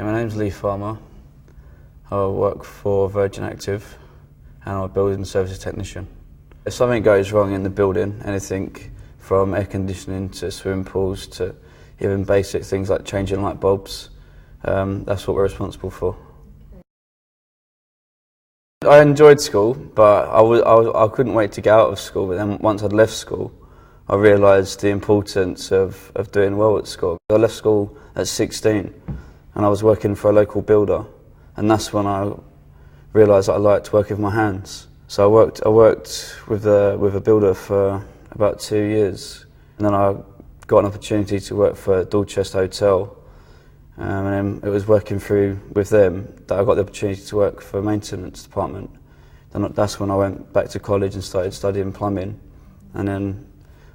Okay, my name's Lee Farmer. I work for Virgin Active and I'm a building services technician. If something goes wrong in the building, anything from air conditioning to swimming pools to even basic things like changing light bulbs, that's what we're responsible for. I enjoyed school, but I couldn't wait to get out of school. But then once I'd left school, I realised the importance of doing well at school. I left school at 16 and I was working for a local builder, and that's when I realised that I liked working with my hands. So I worked with a builder for about 2 years, and then I got an opportunity to work for Dorchester Hotel, and then it was working through with them that I got the opportunity to work for a maintenance department. Then that's when I went back to college and started studying plumbing, and then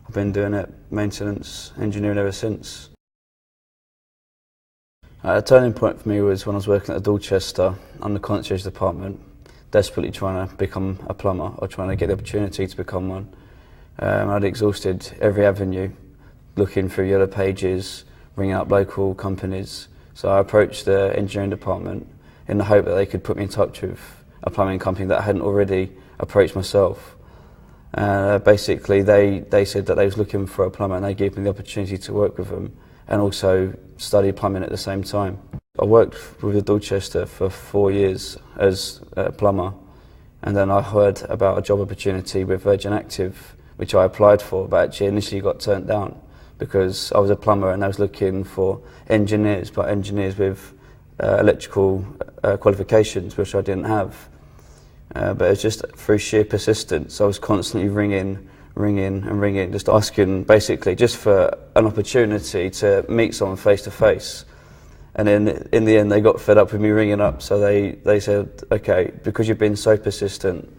I've been doing it maintenance engineering ever since. A turning point for me was when I was working at Dorchester on the concierge department, desperately trying to become a plumber or trying to get the opportunity to become one. I'd exhausted every avenue, looking through yellow pages, ringing up local companies. So I approached the engineering department in the hope that they could put me in touch with a plumbing company that I hadn't already approached myself. Basically, they said that they was looking for a plumber, and they gave me the opportunity to work with them and also study plumbing at the same time. I worked with the Dorchester for 4 years as a plumber, and then I heard about a job opportunity with Virgin Active, which I applied for, but actually initially got turned down because I was a plumber and I was looking for engineers, but engineers with electrical qualifications, which I didn't have. But it was just through sheer persistence. I was constantly ringing, just asking basically just for an opportunity to meet someone face to face. And then in the end they got fed up with me ringing up, so they said, okay, because you've been so persistent,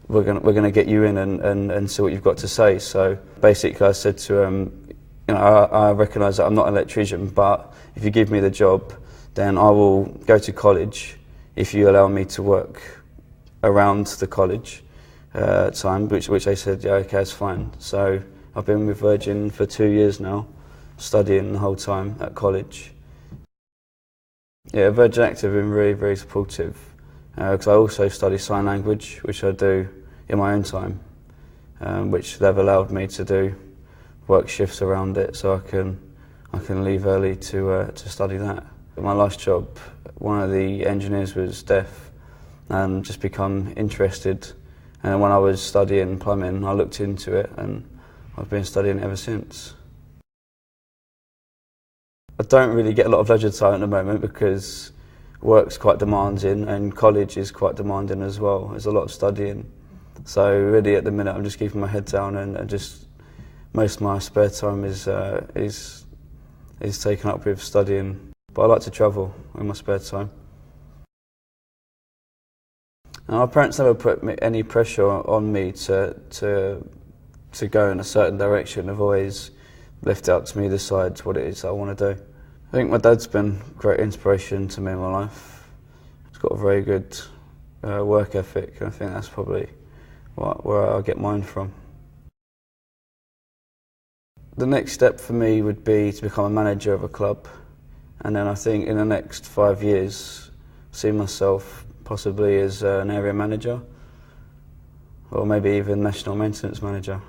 we're gonna get you in and see what you've got to say. So basically I said to them, I recognise that I'm not an electrician, but if you give me the job, then I will go to college if you allow me to work around the college time, which they said, yeah, okay, it's fine. So I've been with Virgin for 2 years now, studying the whole time at college. Yeah, Virgin Active have been really, very supportive, because I also study sign language, which I do in my own time, which they've allowed me to do work shifts around it, so I can leave early to study that. My last job, one of the engineers was deaf and just become interested, and when I was studying plumbing I looked into it and I've been studying ever since. I don't really get a lot of leisure time at the moment because work's quite demanding and college is quite demanding as well. There's a lot of studying, so really at the minute I'm just keeping my head down and just most of my spare time is taken up with studying. But I like to travel in my spare time. And my parents never put any pressure on me to go in a certain direction. They've always left it up to me to decide what it is I want to do. I think my dad's been a great inspiration to me in my life. He's got a very good work ethic, and I think that's probably where I get mine from. The next step for me would be to become a manager of a club, and then I think in the next 5 years see myself possibly as an area manager or maybe even national maintenance manager.